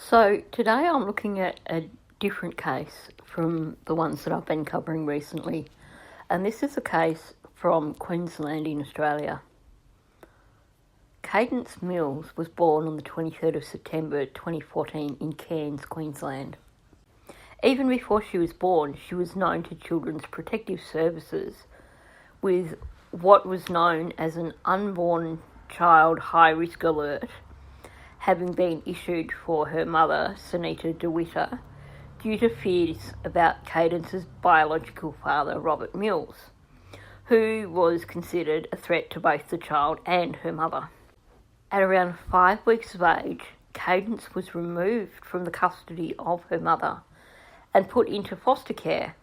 So today I'm looking at a different case from the ones that I've been covering recently, and this is a case from Queensland in Australia. Kaydence Mills was born on the 23rd of September 2014 in Cairns, Queensland. Even before she was born, she was known to Children's Protective Services with what was known as an unborn child high risk alert, having been issued for her mother, Sunita DeWitter, due to fears about Kaydence's biological father, Robert Mills, who was considered a threat to both the child and her mother. At around 5 weeks of age, Kaydence was removed from the custody of her mother and put into foster care,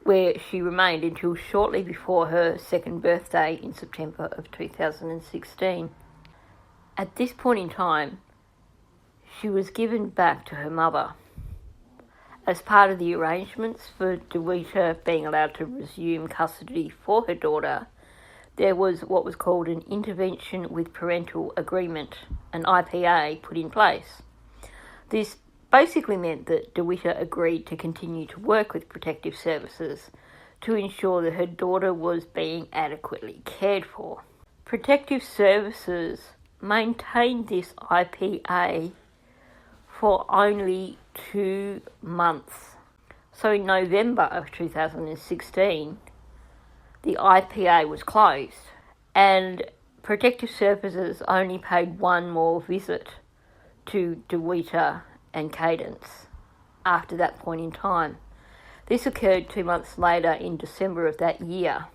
where she remained until shortly before her second birthday in September of 2016. At this point in time, she was given back to her mother. As part of the arrangements for DeWitter being allowed to resume custody for her daughter, there was what was called an Intervention with Parental Agreement, an IPA, put in place. This basically meant that DeWitter agreed to continue to work with Protective Services to ensure that her daughter was being adequately cared for. Protective Services maintained this IPA for only 2 months. So in November of 2016, the IPA was closed and Protective Services only paid one more visit to DeWitter and Kaydence after that point in time. This occurred 2 months later in December of that year.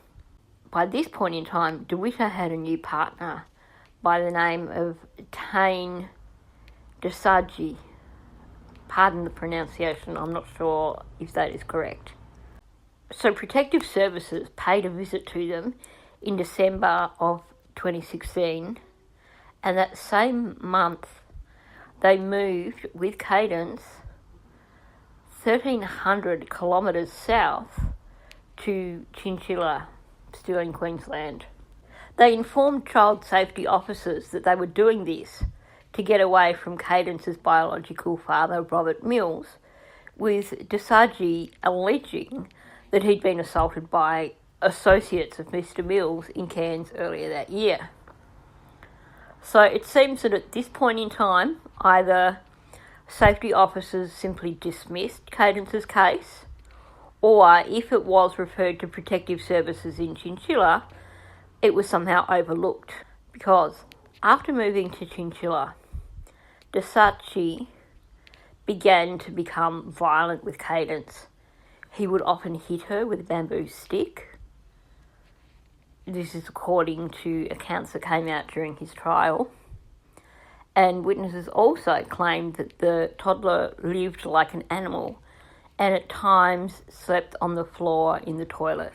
By this point in time, DeWitter had a new partner by the name of Kaydence Mills. Pardon the pronunciation, I'm not sure if that is correct. So Protective Services paid a visit to them in December of 2016, and that same month they moved with Kaydence 1,300 kilometres south to Chinchilla, still in Queensland. They informed child safety officers that they were doing this to get away from Kaydence's biological father, Robert Mills, with Desagi alleging that he'd been assaulted by associates of Mr. Mills in Cairns earlier that year. So it seems that at this point in time, either safety officers simply dismissed Kaydence's case, or if it was referred to Protective Services in Chinchilla, it was somehow overlooked, because after moving to Chinchilla, Desagi began to become violent with Kaydence. He would often hit her with a bamboo stick. This is according to accounts that came out during his trial. And witnesses also claimed that the toddler lived like an animal and at times slept on the floor in the toilet.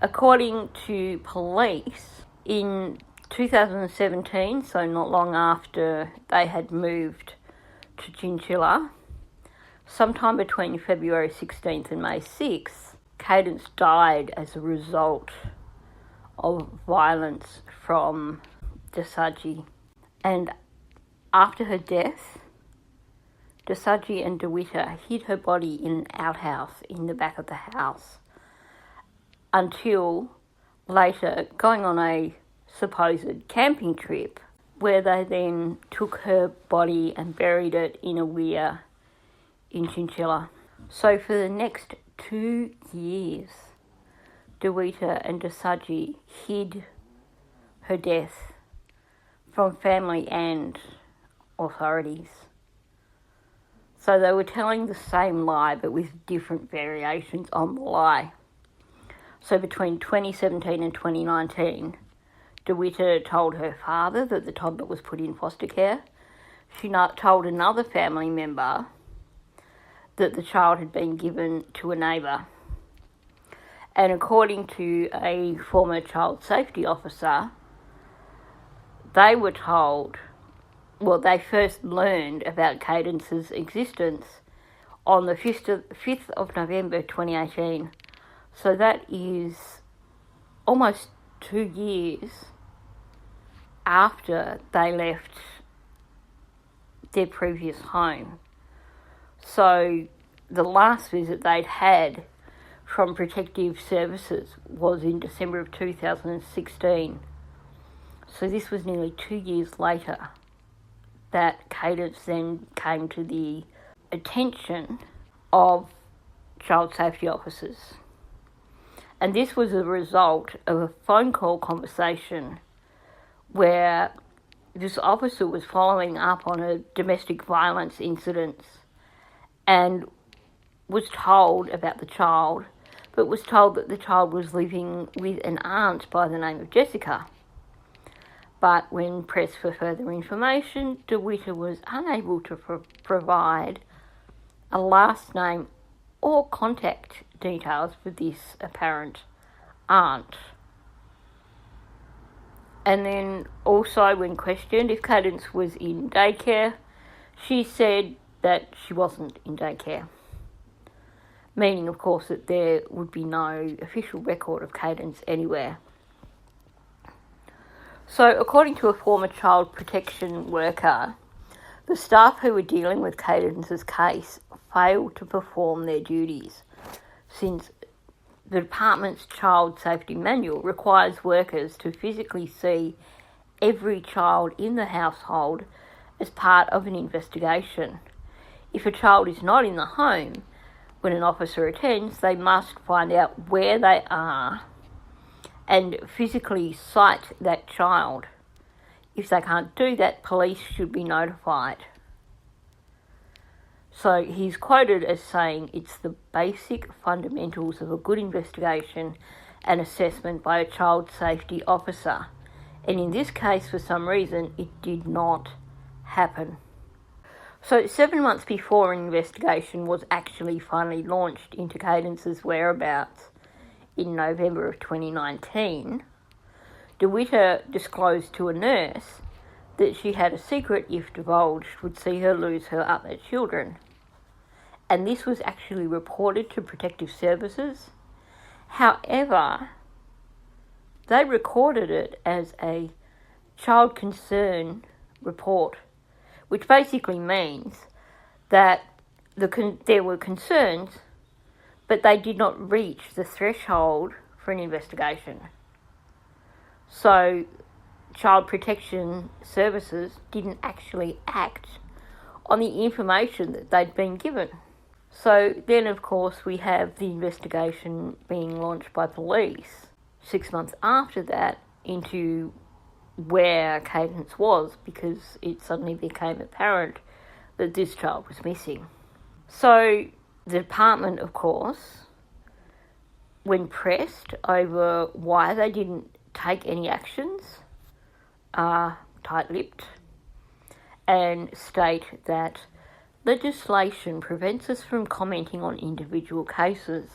According to police, in 2017, so not long after they had moved to Chinchilla, sometime between February 16th and May 6th, Kaydence died as a result of violence from Desagi. And after her death, Desagi and DeWitter hid her body in an outhouse in the back of the house until later going on a supposed camping trip, where they then took her body and buried it in a weir in Chinchilla. So for the next 2 years, DeWitter and Desagi hid her death from family and authorities. So they were telling the same lie but with different variations on the lie. So between 2017 and 2019, DeWitter told her father that the toddler was put in foster care. She told another family member that the child had been given to a neighbour. And according to a former child safety officer, they were told, they first learned about Kaydence's existence on the 5th of November 2018. So that is almost 2 years after they left their previous home. So the last visit they'd had from Protective Services was in December of 2016. So this was nearly 2 years later that Kaydence then came to the attention of child safety officers. And this was a result of a phone call conversation where this officer was following up on a domestic violence incident and was told about the child, but was told that the child was living with an aunt by the name of Jessica. But when pressed for further information, DeWitter was unable to provide a last name or contact details for this apparent aunt. And then also when questioned if Kaydence was in daycare, she said that she wasn't in daycare. Meaning, of course, that there would be no official record of Kaydence anywhere. So, according to a former child protection worker, the staff who were dealing with Kaydence's case failed to perform their duties, since the department's child safety manual requires workers to physically see every child in the household as part of an investigation. If a child is not in the home when an officer attends, they must find out where they are and physically cite that child. If they can't do that, police should be notified. So he's quoted as saying it's the basic fundamentals of a good investigation and assessment by a child safety officer. And in this case, for some reason, it did not happen. So 7 months before an investigation was actually finally launched into Kaydence's whereabouts in November of 2019, DeWitter disclosed to a nurse that she had a secret, if divulged, would see her lose her other children. And this was actually reported to Protective Services. However, they recorded it as a child concern report, which basically means that there were concerns, but they did not reach the threshold for an investigation. So Child Protection Services didn't actually act on the information that they'd been given. So then, of course, we have the investigation being launched by police 6 months after that into where Kaydence was, because it suddenly became apparent that this child was missing. So the department, of course, when pressed over why they didn't take any actions, are tight-lipped and state that legislation prevents us from commenting on individual cases.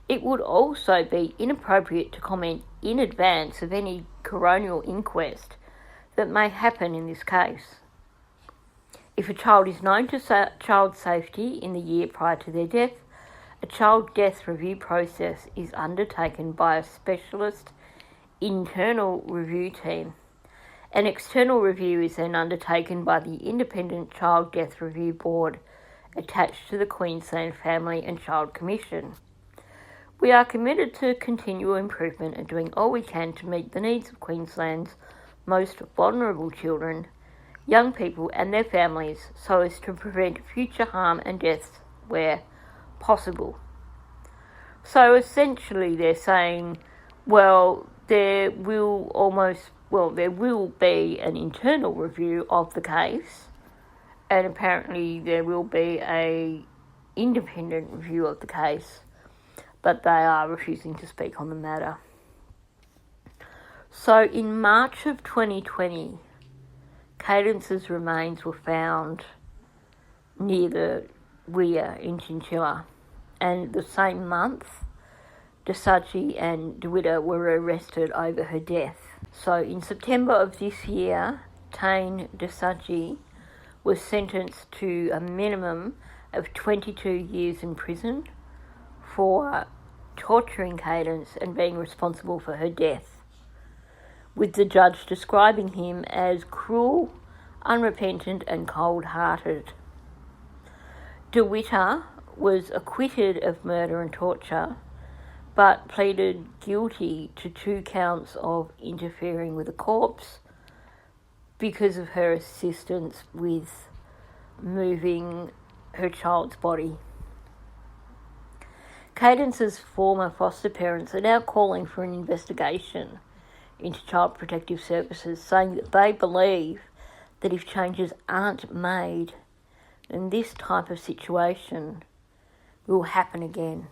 It would also be inappropriate to comment in advance of any coronial inquest that may happen in this case. If a child is known to child safety in the year prior to their death, a child death review process is undertaken by a specialist internal review team. An external review is then undertaken by the Independent Child Death Review Board attached to the Queensland Family and Child Commission. We are committed to continual improvement and doing all we can to meet the needs of Queensland's most vulnerable children, young people and their families, so as to prevent future harm and deaths where possible. So essentially they're saying, well, there will be an internal review of the case, and apparently there will be an independent review of the case, but they are refusing to speak on the matter. So in March of 2020, Kaydence's remains were found near the weir in Chinchilla, and the same month, DeSucchi and DeWitter were arrested over her death. So in September of this year, Tane DeSucchi was sentenced to a minimum of 22 years in prison for torturing Kaydence and being responsible for her death, with the judge describing him as cruel, unrepentant and cold-hearted. DeWitter was acquitted of murder and torture, but pleaded guilty to 2 counts of interfering with a corpse because of her assistance with moving her child's body. Kaydence's former foster parents are now calling for an investigation into Child Protective Services, saying that they believe that if changes aren't made, then this type of situation will happen again.